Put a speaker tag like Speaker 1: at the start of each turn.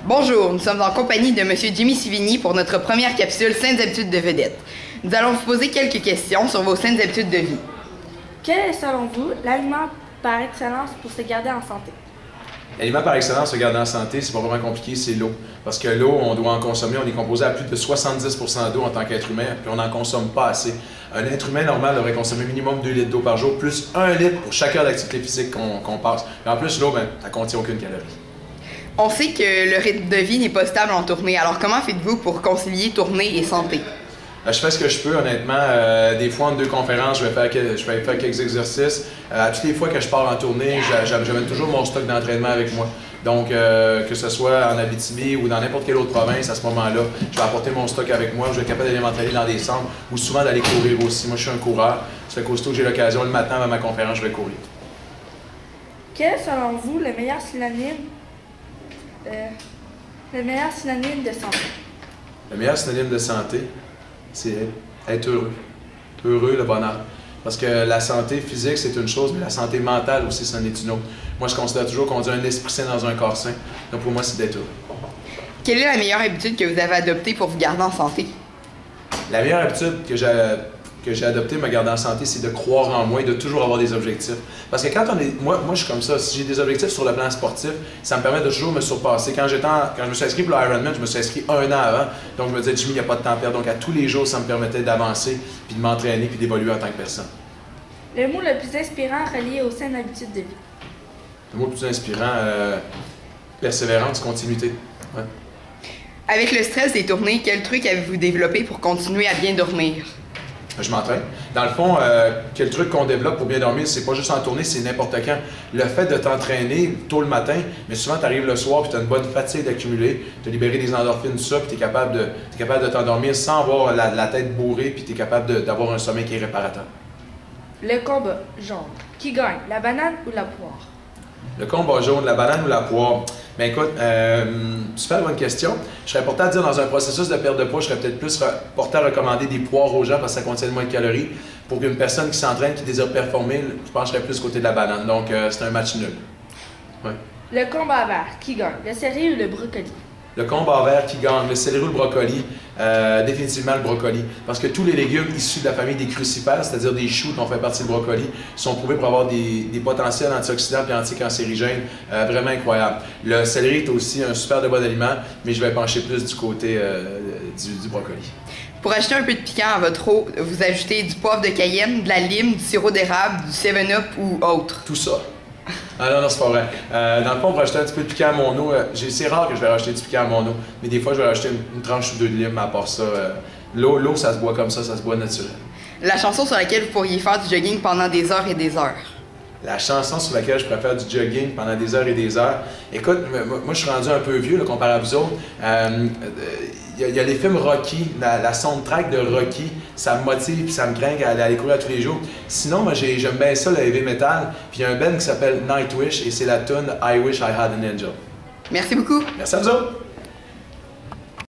Speaker 1: Bonjour, nous sommes en compagnie de M. Jimmy Sivigny pour notre première capsule Saines habitudes de vedette. Nous allons vous poser quelques questions sur vos saines habitudes de vie.
Speaker 2: Quel est, selon vous, l'aliment par excellence pour se garder en santé?
Speaker 3: L'aliment par excellence pour se garder en santé, c'est pas vraiment compliqué, c'est l'eau. Parce que l'eau, on doit en consommer, on est composé à plus de 70% d'eau en tant qu'être humain, puis on n'en consomme pas assez. Un être humain normal devrait consommer minimum 2 litres d'eau par jour, plus 1 litre pour chaque heure d'activité physique qu'on passe. Et en plus, l'eau, ça ne contient aucune calorie.
Speaker 1: On sait que le rythme de vie n'est pas stable en tournée, alors comment faites-vous pour concilier tournée et santé?
Speaker 3: Je fais ce que je peux, honnêtement. Des fois, entre deux conférences, je vais faire quelques exercices. Toutes les fois que je pars en tournée, j'amène toujours mon stock d'entraînement avec moi. Donc, que ce soit en Abitibi ou dans n'importe quelle autre province, à ce moment-là, je vais apporter mon stock avec moi. Je vais être capable d'aller m'entraîner dans des centres ou souvent d'aller courir aussi. Moi, je suis un coureur. Ça fait qu'aussitôt que j'ai l'occasion, le matin avant ma conférence, je vais courir.
Speaker 2: Quel est, selon vous, le meilleur synonyme de santé?
Speaker 3: Le meilleur synonyme de santé, c'est être heureux. Heureux, le bonheur. Parce que la santé physique, c'est une chose, mais la santé mentale aussi, c'en est une autre. Moi, je considère toujours qu'on dit un esprit sain dans un corps sain. Donc, pour moi, c'est d'être heureux.
Speaker 1: Quelle est la meilleure habitude que vous avez adoptée pour vous garder en santé?
Speaker 3: La meilleure habitude que j'ai adoptée me garder en santé, c'est de croire en moi et de toujours avoir des objectifs. Parce que quand on est... Moi, je suis comme ça. Si j'ai des objectifs sur le plan sportif, ça me permet de toujours me surpasser. Quand je me suis inscrit pour l'Ironman, je me suis inscrit 1 an avant. Donc, je me disais, Jimmy, il n'y a pas de temps à perdre. Donc, à tous les jours, ça me permettait d'avancer, puis de m'entraîner, puis d'évoluer en tant que personne.
Speaker 2: Le mot le plus inspirant relié aux saines habitudes de vie?
Speaker 3: Le mot le plus inspirant, persévérance, continuité. Ouais.
Speaker 1: Avec le stress des tournées, quel truc avez-vous développé pour continuer à bien dormir?
Speaker 3: Je m'entraîne. Dans le fond, quel truc qu'on développe pour bien dormir, c'est pas juste en tournée, c'est n'importe quand. Le fait de t'entraîner tôt le matin, mais souvent tu arrives le soir et tu as une bonne fatigue accumulée, tu as libéré des endorphines, tout ça, puis tu es capable de t'endormir sans avoir la tête bourrée, puis tu es capable d'avoir un sommeil qui est réparateur.
Speaker 2: Le combat jaune. Qui gagne, la banane ou la poire?
Speaker 3: Le combat jaune, la banane ou la poire? Bien écoute, super bonne question. Je serais porté à dire dans un processus de perte de poids, je serais peut-être plus porté à recommander des poires aux gens parce que ça contient moins de calories. Pour une personne qui s'entraîne, qui désire performer, je pencherais plus côté de la banane. Donc c'est un match nul. Ouais.
Speaker 2: Le combat vert. Qui gagne, le céleri ou le brocoli?
Speaker 3: Le combat vert qui gagne, le céleri ou le brocoli, définitivement le brocoli. Parce que tous les légumes issus de la famille des crucifères, c'est-à-dire des choux dont fait partie le brocoli, sont prouvés pour avoir des potentiels antioxydants et anticancérigènes vraiment incroyables. Le céleri est aussi un super de bon aliment, mais je vais pencher plus du côté du brocoli.
Speaker 1: Pour ajouter un peu de piquant à votre eau, vous ajoutez du poivre de Cayenne, de la lime, du sirop d'érable, du 7-Up ou autre?
Speaker 3: Tout ça. Ah non, c'est pas vrai. Dans le fond, pour rajouter un petit peu de piquant à mon eau, c'est rare que je vais rajouter du piquant à mon eau, mais des fois, je vais rajouter une tranche ou 2 de lime, à part ça. L'eau, ça se boit comme ça se boit naturel.
Speaker 1: La chanson sur laquelle vous pourriez faire du jogging pendant des heures et des heures?
Speaker 3: La chanson sur laquelle je préfère du jogging pendant des heures et des heures. Écoute, moi je suis rendu un peu vieux là, comparé à vous autres. Il y a les films Rocky, la soundtrack de Rocky, ça me motive et ça me craint à aller courir tous les jours. Sinon, moi j'aime bien ça, le heavy metal. Puis il y a un band qui s'appelle Nightwish et c'est la tune I Wish I Had an Angel.
Speaker 1: Merci beaucoup.
Speaker 3: Merci à vous autres.